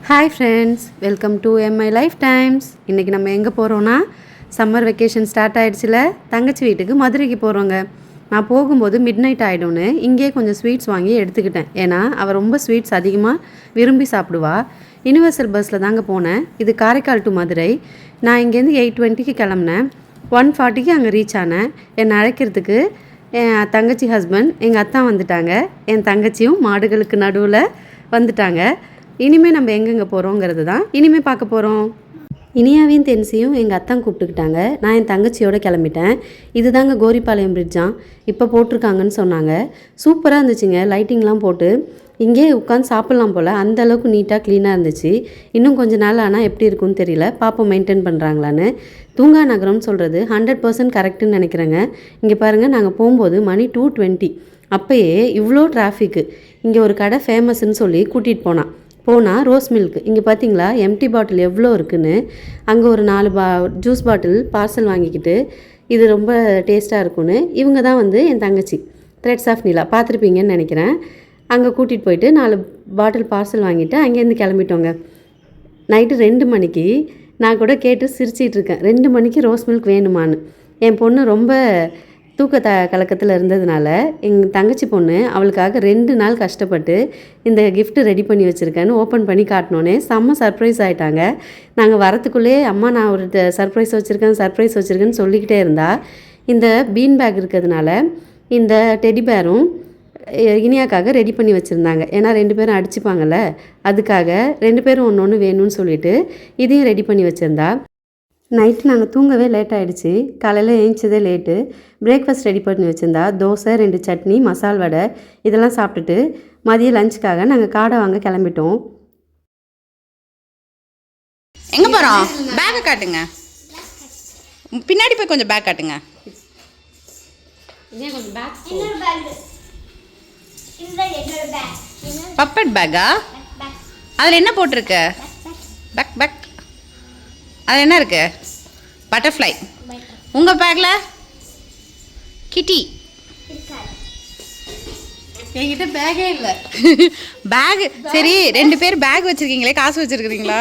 Hi friends, welcome to Mi life times. இன்றைக்கி நம்ம எங்கே போகிறோன்னா, சம்மர் வெக்கேஷன் ஸ்டார்ட் ஆகிடுச்சில, தங்கச்சி வீட்டுக்கு மதுரைக்கு போகிறோங்க. நான் போகும்போது மிட் நைட் ஆகிடும்னு இங்கேயே கொஞ்சம் ஸ்வீட்ஸ் வாங்கி எடுத்துக்கிட்டேன். ஏன்னா அவள் ரொம்ப ஸ்வீட்ஸ் அதிகமாக விரும்பி சாப்பிடுவா. யுனிவர்சல் பஸ்ஸில் தாங்க போனேன். இது காரைக்கால் டு மதுரை. நான் இங்கேருந்து 8:20க்கு கிளம்புனேன். 1:40க்கு அங்கே ரீச் ஆனேன். என்னை அழைக்கிறதுக்கு என் தங்கச்சி ஹஸ்பண்ட், எங்கள் அத்தா வந்துட்டாங்க. என் தங்கச்சியும் மாடுகளுக்கு நடுவில் வந்துட்டாங்க. இனிமேல் நம்ம எங்கெங்கே போகிறோங்கிறது தான் இனிமேல் பார்க்க போகிறோம். இனியாவையும் தென்சியும் எங்கள் அத்தான் கூப்பிட்டுக்கிட்டாங்க. நான் என் தங்கச்சியோடு கிளம்பிட்டேன். இது தாங்க கோரிப்பாளையம் பிரிட்ஜான், இப்போ போட்டிருக்காங்கன்னு சொன்னாங்க. சூப்பராக இருந்துச்சுங்க. லைட்டிங்லாம் போட்டு இங்கே உட்காந்து சாப்பிட்லாம் போல், அந்தளவுக்கு நீட்டாக க்ளீனாக இருந்துச்சு. இன்னும் கொஞ்சம் நாள் ஆனால் எப்படி இருக்குன்னு தெரியல, பாப்போம் மெயின்டைன் பண்ணுறாங்களான்னு. தூங்கா நகரம்னு சொல்கிறது 100% கரெக்டுன்னு நினைக்கிறேங்க. இங்கே பாருங்கள், நாங்கள் போகும்போது மணி 2:20. அப்போயே இவ்வளோ டிராஃபிக்கு. இங்கே ஒரு கடை ஃபேமஸ்ன்னு சொல்லி கூட்டிகிட்டு போனால் ரோஸ் மில்க். இங்கே பார்த்தீங்களா எம்டி பாட்டில் எவ்வளோ இருக்குன்னு. அங்கே ஒரு 4 ஜூஸ் பாட்டில் பார்சல் வாங்கிக்கிட்டு, இது ரொம்ப டேஸ்ட்டாக இருக்குன்னு இவங்க தான் வந்து என் தங்கச்சி த்ரெட்ஸ் ஆஃப் நிலா, பார்த்துருப்பீங்கன்னு நினைக்கிறேன். அங்கே கூட்டிகிட்டு போயிட்டு 4 பாட்டில் பார்சல் வாங்கிட்டு அங்கேருந்து கிளம்பிட்டோங்க. நைட்டு 2 மணிக்கு நான் கூட கேட்டு சிரிச்சிட்ருக்கேன், 2 மணிக்கு ரோஸ் மில்க் வேணுமான்னு. என் பொண்ணு ரொம்ப கலக்கத்தில் இருந்ததுனால எங்கள் தங்கச்சி பொண்ணு அவளுக்காக 2 நாள் கஷ்டப்பட்டு இந்த கிஃப்ட்டு ரெடி பண்ணி வச்சுருக்கேன்னு ஓப்பன் பண்ணி காட்டினோன்னே செம்ம சர்ப்ரைஸ் ஆகிட்டாங்க. நாங்கள் வரத்துக்குள்ளே அம்மா நான் ஒரு சர்ப்ரைஸ் வச்சுருக்கேன்னு சொல்லிக்கிட்டே இருந்தா. இந்த பீன் பேக் இருக்கிறதுனால இந்த டெடி பேரும் இனியாக்காக ரெடி பண்ணி வச்சுருந்தாங்க. ஏன்னா 2 பேரும் அடிச்சுப்பாங்கள்ல, அதுக்காக 2 பேரும் ஒன்று ஒன்று வேணும்னு சொல்லிவிட்டு இதையும் ரெடி பண்ணி வச்சுருந்தா. நைட்டு நாங்கள் தூங்கவே லேட் ஆகிடுச்சு. காலையில் ஏஞ்சிச்சதே லேட்டு. பிரேக்ஃபாஸ்ட் ரெடி பண்ணி வச்சுருந்தா. தோசை, 2 சட்னி, மசால் வடை இதெல்லாம் சாப்பிட்டுட்டு மதியம் லஞ்சுக்காக நாங்கள் காடை வாங்க கிளம்பிட்டோம். எங்கே போகிறோம்? பேக்கை காட்டுங்க. பின்னாடி போய் கொஞ்சம் பேக் காட்டுங்க. பப்பட் பேக்கா? அதில் என்ன போட்டிருக்கு? பேக் அது என்ன இருக்கு? பட்டர்ஃப்ளை. உங்கள் பேக்கில் கிட்டி. என்கிட்ட பேக்கே இல்லை. பேக் சரி, 2 பேர் பேக் வச்சுருக்கீங்களே, காசு வச்சுருக்கிறீங்களா?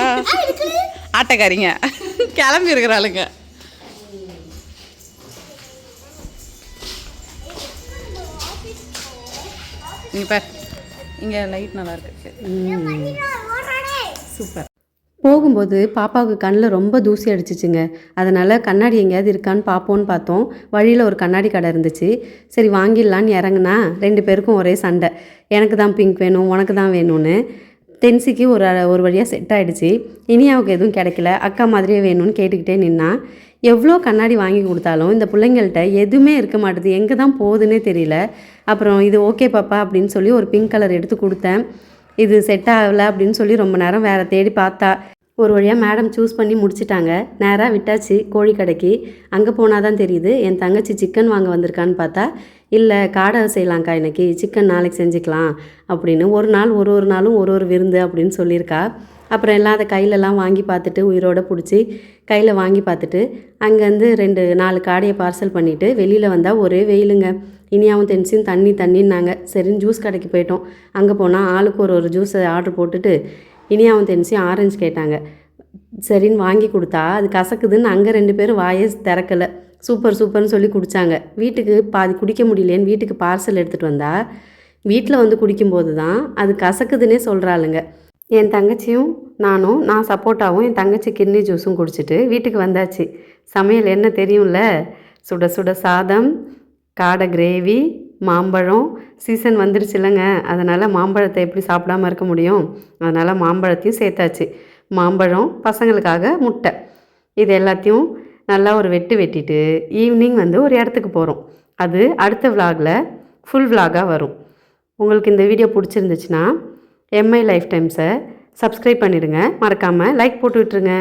ஆட்டக்காரிங்க கிளம்பி இருக்கிறாளுங்க. இங்கே பார், இங்கே லைட் நல்லா இருக்கு. சூப்பர். போகும்போது பாப்பாவுக்கு கண்ணில் ரொம்ப தூசி அடிச்சிச்சுங்க. அதனால் கண்ணாடி எங்கேயாவது இருக்கான்னு பார்ப்போன்னு பார்த்தோம். வழியில் ஒரு கண்ணாடி கடை இருந்துச்சு. சரி வாங்கிடலான்னு இறங்குனா 2 பேருக்கும் ஒரே சண்டை. எனக்கு தான் பிங்க் வேணும், உனக்கு தான் வேணும்னு. தென்சிக்கு ஒரு வழியாக செட் ஆகிடுச்சு. இனியாவுக்கு எதுவும் கிடைக்கல. அக்கா மாதிரியே வேணும்னு கேட்டுக்கிட்டே நின்னா. எவ்வளோ கண்ணாடி வாங்கி கொடுத்தாலும் இந்த பிள்ளைங்கள்ட்ட எதுவுமே இருக்க மாட்டுது, எங்கே தான் போகுதுன்னே தெரியல. அப்புறம் இது ஓகே பாப்பா அப்படின்னு சொல்லி ஒரு பிங்க் கலர் எடுத்து கொடுத்தேன். இது செட் ஆகலை அப்படின்னு சொல்லி ரொம்ப நேரம் வேறு தேடி பார்த்தா. ஒரு வழியாக மேடம் சூஸ் பண்ணி முடிச்சிட்டாங்க. நேராக விட்டாச்சு கோழி கடைக்கு. அங்கே போனால் தான் தெரியுது என் தங்கச்சி சிக்கன் வாங்க வந்திருக்கான்னு பார்த்தா, இல்லை காடை செய்யலாங்க்கா, இன்றைக்கி சிக்கன் நாளைக்கு செஞ்சுக்கலாம் அப்படின்னு. ஒரு நாள் ஒரு நாளும் ஒரு விருந்து அப்படின்னு சொல்லியிருக்கா. அப்புறம் எல்லாம் அதை கையிலலாம் வாங்கி பார்த்துட்டு உயிரோடு பிடிச்சி கையில் வாங்கி பார்த்துட்டு அங்கேருந்து 4 காடையை பார்சல் பண்ணிவிட்டு வெளியில் வந்தால் ஒரே வெயிலுங்க. இனியாவும் தென்சியும் தண்ணின்னாங்க. சரின்னு ஜூஸ் கடைக்கு போயிட்டோம். அங்கே போனால் ஆளுக்கு ஒரு ஜூஸை ஆர்டர் போட்டுட்டு இனியாவும் தென்சியும் ஆரஞ்சு கேட்டாங்க. சரின்னு வாங்கி கொடுத்தா அது கசக்குதுன்னு அங்கே 2 பேரும் வாயே திறக்கலை. சூப்பர்னு சொல்லி குடித்தாங்க. வீட்டுக்கு பாதி குடிக்க முடியலேன்னு வீட்டுக்கு பார்சல் எடுத்துகிட்டு வந்தா. வீட்டில் வந்து குடிக்கும்போது தான் அது கசக்குதுன்னே சொல்கிறாளுங்க. என் தங்கச்சியும் நான் சப்போட்டாவும் என் தங்கச்சி கிட்னி ஜூஸும் குடிச்சிட்டு வீட்டுக்கு வந்தாச்சு. சமையல் என்ன தெரியும்ல, சுட சுட சாதம், காடை கிரேவி, மாம்பழம். சீசன் வந்துருச்சு இல்லைங்க, அதனால் மாம்பழத்தை எப்படி சாப்பிடாமல் இருக்க முடியும்? அதனால் மாம்பழத்தையும் சேர்த்தாச்சு. மாம்பழம், பசங்களுக்காக முட்டை, இது எல்லாத்தையும் நல்லா ஒரு வெட்டிட்டு ஈவினிங் வந்து ஒரு இடத்துக்கு போகிறோம். அது அடுத்த விலாகில் ஃபுல் விலாகாக வரும். உங்களுக்கு இந்த வீடியோ பிடிச்சிருந்துச்சுன்னா எம்ஐ லைஃப் டைம்ஸை சப்ஸ்கிரைப் பண்ணிவிடுங்க. மறக்காமல் லைக் போட்டு விட்டுருங்க.